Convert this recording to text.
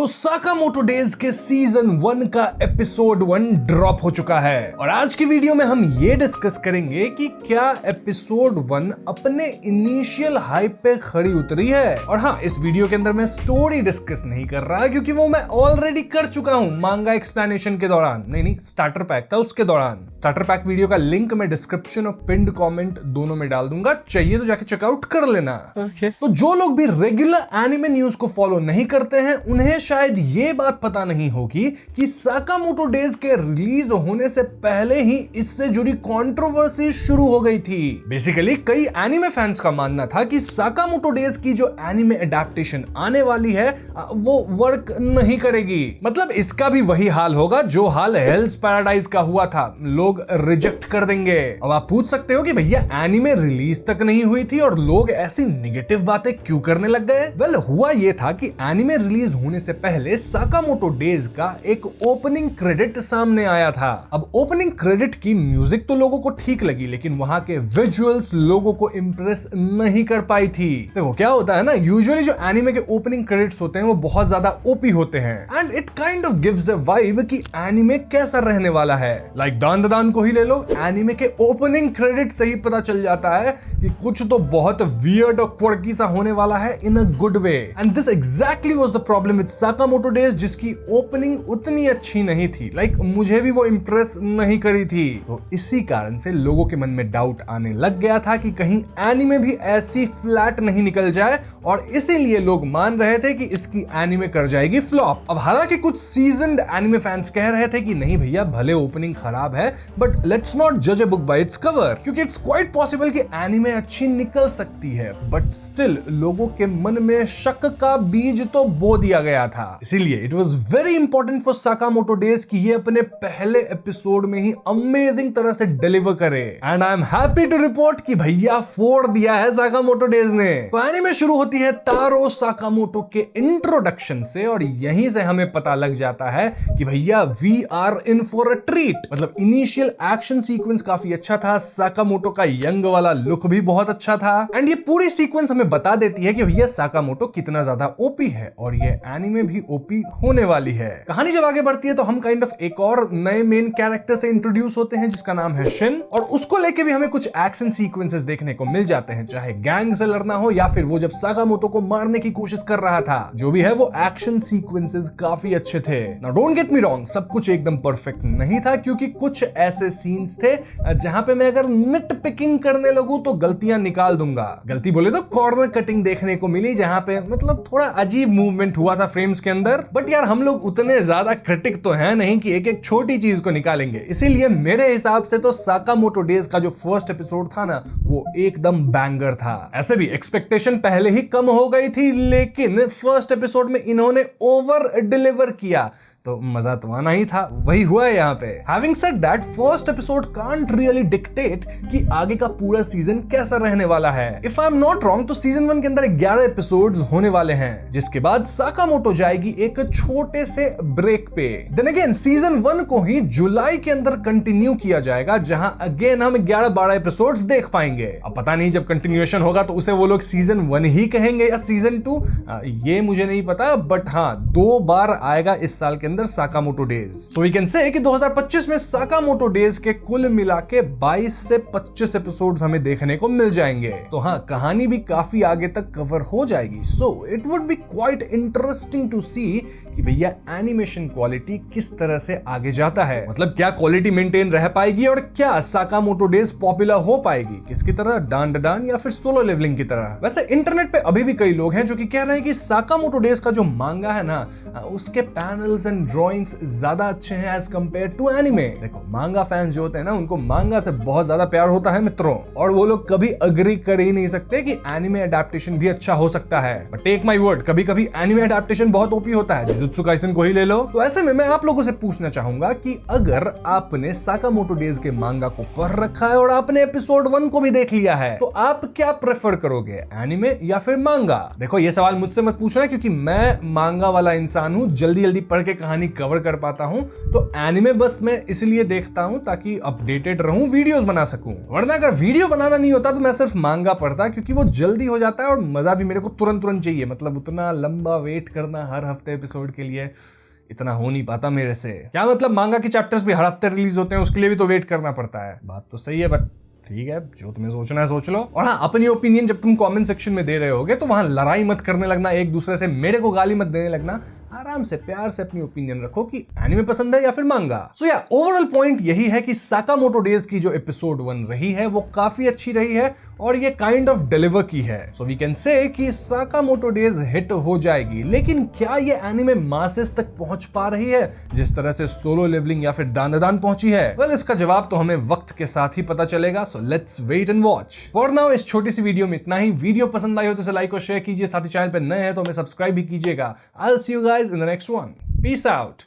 तो Sakamoto days के season 1 का एपिसोड 1 ड्रॉप हो चुका है और आज की वीडियो में हम ये डिस्कस करेंगे कि क्या एपिसोड 1 अपने इनिशियल हाइप पे खड़ी उतरी है। और हाँ, इस वीडियो के अंदर मैं स्टोरी डिस्कस नहीं कर रहा क्योंकि वो मैं ऑलरेडी कर चुका हूं मांगा एक्सप्लेनेशन के दौरान। नहीं, स्टार्टर पैक था उसके दौरान। स्टार्टर पैक वीडियो का लिंक मैं डिस्क्रिप्शन और पिंड कमेंट दोनों में डाल दूंगा, चाहिए तो जाके चेकआउट कर लेना। तो जो लोग भी रेगुलर एनिमे न्यूज को फॉलो नहीं करते हैं उन्हें शायद ये बात पता नहीं होगी कि साकामोटो डेज के रिलीज होने से पहले ही इससे जुड़ी कंट्रोवर्सी शुरू हो गई थी। बेसिकली कई एनिमे फैंस का मानना था कि साकामोटो डेज की जो एनिमे अडैप्टेशन आने वाली है वो वर्क नहीं करेगी। मतलब इसका भी वही हाल होगा जो हाल हेल्स पैराडाइज का हुआ था, लोग रिजेक्ट कर देंगे। अब आप पूछ सकते हो कि भैया एनिमे रिलीज तक नहीं हुई थी और लोग ऐसी निगेटिव बातें क्यों करने लग गए। वेल, हुआ ये था कि एनिमे रिलीज होने से पहले साकामोटो डेज का एक ओपनिंग क्रेडिट सामने आया था। अब ओपनिंग क्रेडिट की म्यूजिक तो लोगों को ठीक लगी लेकिन वहां के विजुअल्स लोगों को इंप्रेस नहीं कर पाई थी। देखो क्या होता है ना, यूजुअली जो एनिमे के ओपनिंग क्रेडिट्स होते हैं वो बहुत ज्यादा ओपी होते हैं and it kind of gives a vibe कि एनिमे कैसा रहने वाला है। लाइक दान को ही ले लो, एनिमे के ओपनिंग क्रेडिट से ही पता चल जाता है कि कुछ तो बहुत वियर्ड और क्वर्की सा होने वाला है in a good way. And this exactly was the problem with Sakamoto days, जिसकी ओपनिंग उतनी अच्छी नहीं थी। लाइक मुझे भी वो इंप्रेस नहीं करी थी। तो इसी कारण से लोगों के मन में डाउट आने लग गया था कि कहीं एनिमे भी ऐसी फ्लैट नहीं निकल जाए और इसीलिए लोग मान रहे थे कि इसकी एनिमे कर जाएगी फ्लॉप। अब हालांकि कुछ सीजन्ड एनिमे फैंस कह रहे थे कि नहीं भैया, भले ओपनिंग खराब है बट लेट्स नॉट जज a book by its cover, क्योंकि इट्स क्वाइट पॉसिबल कि एनिमे अच्छी निकल सकती है। बट स्टिल लोगों के मन में शक का बीज तो बो दिया गया था। इसीलिए it was very important for Sakamoto days कि ये अपने पहले एपिसोड में ही अमेजिंग तरह से डिलीवर करे। And I am happy to report कि भैया फोड़ दिया है साकामोटो डेज ने। तो एनिमे शुरू होती है तारो साकामोटो के इंट्रोडक्शन से और यहीं से हमें पता लग जाता है कि भैया we are in for a treat. मतलब इनिशियल एक्शन सीक्वेंस काफी अच्छा था, साकामोटो का यंग वाला लुक भी बहुत अच्छा था एंड ये पूरी सीक्वेंस हमें बता देती है कि भैया साकामोटो कितना ज्यादा ओपी है और ये एनिमे भी ओपी होने वाली है। कहानी जब आगे बढ़ती है तो हम काइंड ऑफ एक और नए मेन कैरेक्टर से इंट्रोड्यूस होते हैं जिसका नाम है शिन, और उसको लेके भी हमें कुछ एक्शन सीक्वेंसेस देखने को मिल जाते हैं, चाहे गैंग से लड़ना हो या फिर वो जब साकामोटो को मारने की कोशिश कर रहा था। जो भी है वो एक्शन सीक्वेंसेस काफी अच्छे थे। Now don't get me wrong, सब कुछ एकदम परफेक्ट नहीं था क्योंकि कुछ ऐसे सीन्स थे जहां पे मैं अगर निट पिकिंग करने लगूं तो गलतियां निकाल दूंगा। गलती बोले तो कॉर्नर कटिंग देखने को मिली जहां पे मतलब थोड़ा अजीब मूवमेंट हुआ था फ्रेम्स के अंदर। बट यार हम लोग उतने ज्यादा क्रिटिक तो है नहीं कि एक एक छोटी चीज को निकालेंगे। इसीलिए मेरे हिसाब से तो साकामोटो डेज का जो फर्स्ट एपिसोड था ना वो एकदम बैंगर था। ऐसे भी एक्सपेक्टेशन पहले ही कम हो गई थी लेकिन फर्स्ट एपिसोड में इन्होंने ओवर डिलीवर किया तो मजा तो आना ही था। वही हुआ है यहाँ पे। Having said that, first episode can't really dictate कि आगे का पूरा सीजन कैसा रहने वाला है। If I'm not wrong, तो सीजन 1 के अंदर 11 एपिसोड्स होने वाले हैं, जिसके बाद साकामोटो जाएगी एक छोटे से ब्रेक पे। Then again, सीजन 1 को ही जुलाई के अंदर कंटिन्यू किया जाएगा, जहां अगेन हम 11-12 एपिसोड्स देख पाएंगे। अब पता नहीं जब कंटिन्यूएशन होगा तो उसे वो लोग सीजन 1 ही कहेंगे या सीजन 2, ये मुझे नहीं पता। बट हाँ, 2 बार आएगा इस साल के Sakamoto days. So we can say कि 2025 में साकामोटो डेज के कुल मिला के 22 से 25 एपिसोड्स हमें देखने को मिल जाएंगे। तो हाँ, कहानी भी काफी आगे तक कवर हो जाएगी। So it would be quite interesting to see कि भैया एनिमेशन क्वालिटी किस तरह से आगे जाता है। मतलब क्या क्वालिटी मेंटेन रह पाएगी और क्या साकामोटो डेज पॉपुलर हो पाएगी, किसकी तरह, डान या फिर सोलो लेवलिंग की तरह। वैसे इंटरनेट पे अभी भी कई लोग हैं जो कि कह रहे हैं कि साकामोटो डेज का जो मांगा है ना उसके पैनल्स एंड ड्राइंग्स ज्यादा अच्छे हैं एज कंपेयर टू एनिमे। देखो मांगा फैंस जो होते हैं ना उनको मांगा से बहुत ज्यादा प्यार होता है मित्रों, और वो लोग कभी अग्री कर ही नहीं सकते कि एनिमे अडैप्टेशन भी अच्छा हो सकता है। बट टेक माय वर्ड, कभी कभी एनिमे अडैप्टेशन बहुत ओपी होता है। जुजुत्सु काइसेन को ही ले लो। तो ऐसे में मैं आप लोगों से पूछना चाहूंगा कि अगर आपने साकामोटो डेज के मांगा को पढ़ रखा है और आपने एपिसोड 1 को भी देख लिया है तो आप क्या प्रेफर करोगे, एनिमे या फिर मांगा? देखो ये सवाल मुझसे मत पूछना क्योंकि मैं मांगा वाला इंसान हूं, जल्दी जल्दी पढ़ के कहानी कहानी कवर कर पाता हूं, तो एनिमे बस मैं इसलिए देखता हूं ताकि अपडेटेड रहूं, वीडियोस बना सकूं। वरना अगर वीडियो बनाना नहीं होता तो मैं सिर्फ मांगा पढ़ता, क्योंकि वो जल्दी हो जाता है और मजा भी मेरे को तुरंत तुरंत चाहिए। मतलब उतना लंबा वेट करना हर हफ्ते एपिसोड के लिए इतना हो नहीं पाता मेरे से। क्या मतलब, मांगा के चैप्टर्स भी हर हफ्ते रिलीज होते हैं, उसके लिए भी तो वेट करना पड़ता है। बात तो सही है, बट ठीक है, जो तुम्हें सोचना है सोच लो। और हाँ, अपनी ओपिनियन जब तुम कमेंट सेक्शन में दे रहे होगे तो वहां लड़ाई मत करने लगना एक दूसरे से, मेरे को गाली मत देने लगना। आराम से प्यार से अपनी ओपिनियन रखो कि एनिमे पसंद है या फिर मांगा। सो या ओवरऑल पॉइंट यही है कि साकामोटो डेज की जो एपिसोड 1 रही है वो काफी अच्छी रही है और ये काइंड ऑफ डिलीवर की है। सो वी कैन से कि साकामोटो डेज हिट हो जाएगी, लेकिन क्या ये एनिमे मासेस तक पहुंच पा रही है जिस तरह से सोलो लेवलिंग या फिर दानादान पहुंची है? वेल, इसका जवाब तो हमें वक्त के साथ ही पता चलेगा। So let's wait and watch. For now इस छोटी सी वीडियो में इतना ही। वीडियो पसंद आई हो तो इसे लाइक और शेयर कीजिए, साथ ही चैनल पर नए हैं तो हमें सब्सक्राइब भी कीजिएगा। I will see you guys in the next one. Peace out.